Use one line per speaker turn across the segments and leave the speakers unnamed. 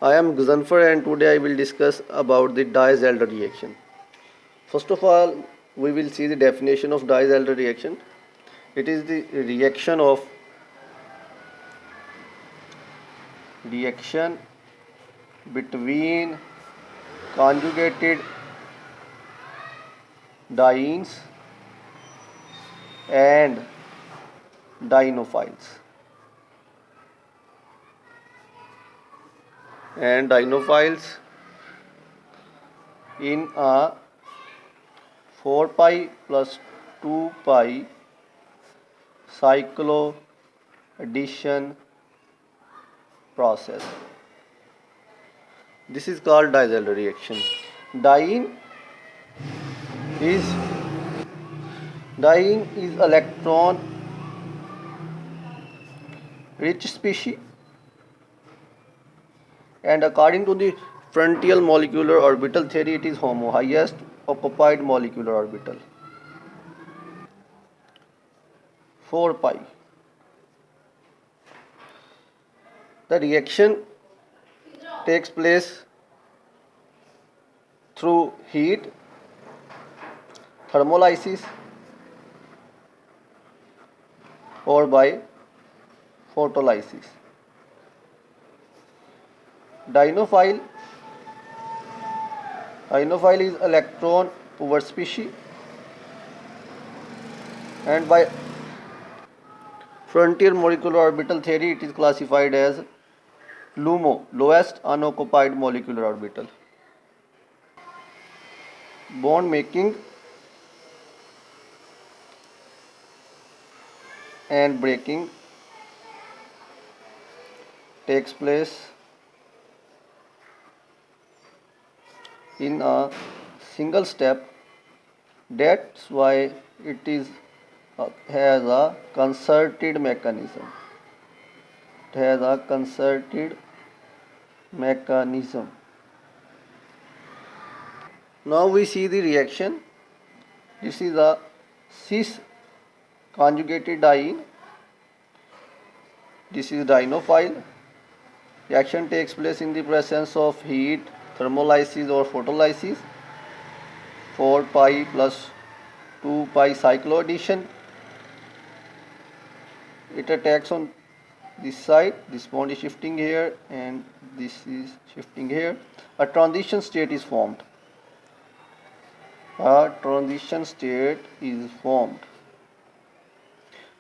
I am Guzanfar and today I will discuss about the Diels-Alder reaction. First of all, we will see the definition of Diels-Alder reaction. It is the reaction between conjugated dienes and dinophiles. In a 4 pi plus 2 pi cycloaddition process. This is called Diels-Alder reaction. Diene is electron rich species, and according to the frontier molecular orbital theory, it is HOMO, highest occupied molecular orbital. 4 pi. The reaction takes place through heat, thermolysis, or by photolysis. Dinophile is electron poor species, and by frontier molecular orbital theory it is classified as LUMO, lowest unoccupied molecular orbital. Bond making and breaking takes place in a single step. That's why it is has a concerted mechanism. Now we see the reaction. This is a cis conjugated diene. This is dinophile. Reaction takes place in the presence of heat, thermolysis or photolysis. 4 pi plus 2 pi cycloaddition. It attacks on this side. This bond is shifting here and this is shifting here. A transition state is formed.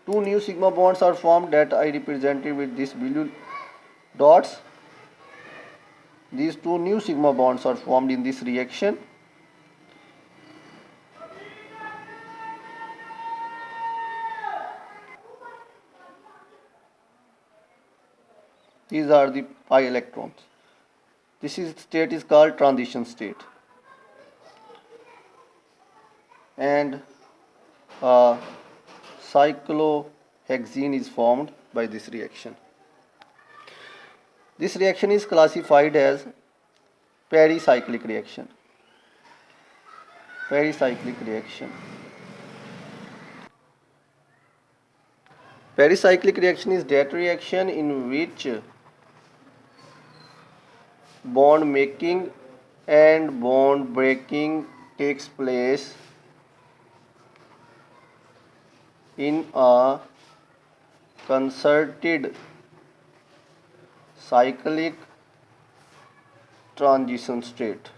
Two new sigma bonds are formed that I represented with these blue dots. These two new sigma bonds are formed in this reaction. These are the pi electrons. This state is called transition state. And cyclohexene is formed by this reaction. This reaction is classified as pericyclic reaction. Pericyclic reaction is that reaction in which bond making and bond breaking takes place in a concerted cyclic transition state.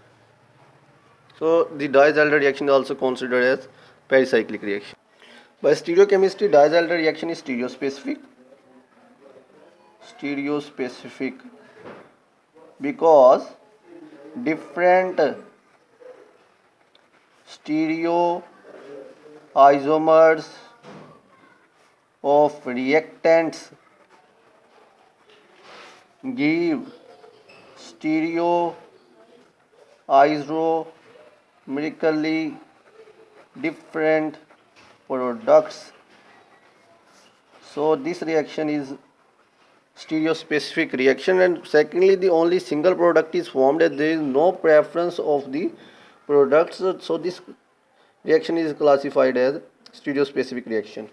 So the Diels-Alder reaction is also considered as pericyclic reaction. By stereochemistry, Diels-Alder reaction is stereospecific because different stereoisomers of reactants give stereoisomerically different products. So this reaction is stereospecific reaction, and secondly the only single product is formed and there is no preference of the products, so this reaction is classified as stereospecific reaction.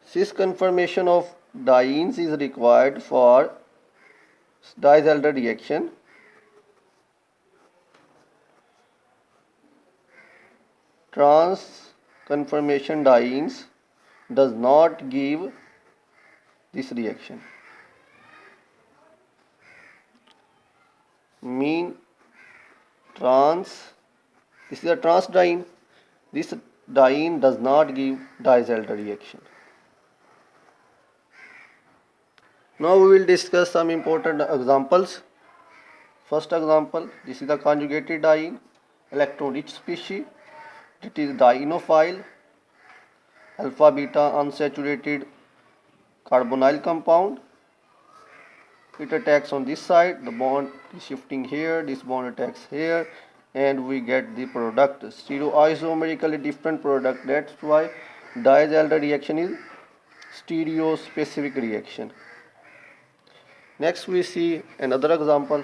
Cis conformation of dienes is required for Diels-Alder reaction. Trans conformation dienes does not give this reaction. Mean trans, this is a trans diene. This diene does not give Diels-Alder reaction. Now we will discuss some important examples. First example, this is the conjugated diene, electron-rich species. It is dienophile, alpha beta unsaturated carbonyl compound. It attacks on this side, the bond is shifting here, this bond attacks here, and we get the product, stereoisomerically different product. That's why Diels-Alder reaction is stereospecific reaction. Next we see another example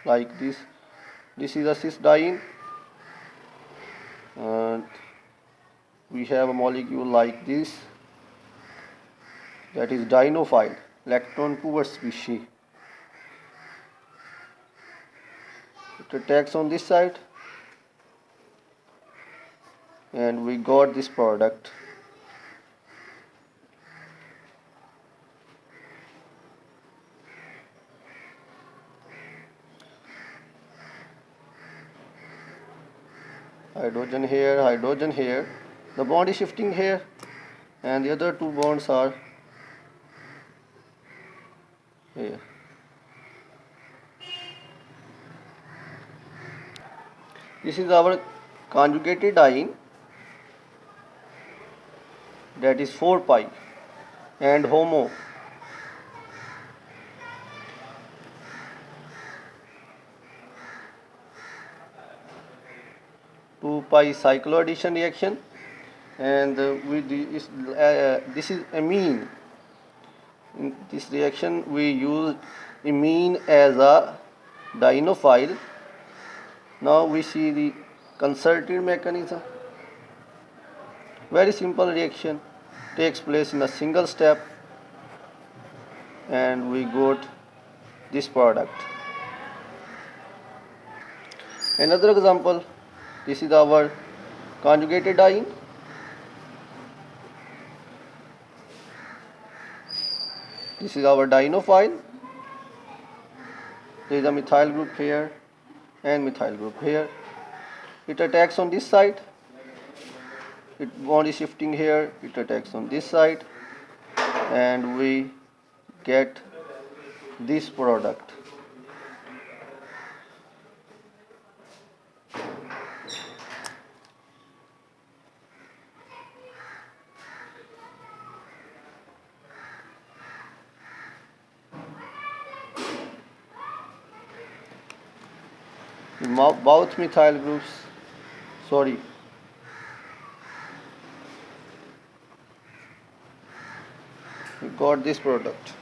like this. This is a cis diene, and we have a molecule like this, that is dienophile, electron poor species. It attacks on this side, and we got this product. Hydrogen here, the bond is shifting here, and the other two bonds are here. This is our conjugated diene, that is 4 pi, and HOMO. Two pi cycloaddition reaction, and this is amine. In this reaction we use amine as a dienophile. Now we see the concerted mechanism. Very simple reaction, takes place in a single step, and we got this product. Another example, this is our conjugated diene. This is our dienophile. There is a methyl group here and methyl group here. It attacks on this side. Its bond is shifting here. It attacks on this side, and we get this product. Both methyl groups, we got this product.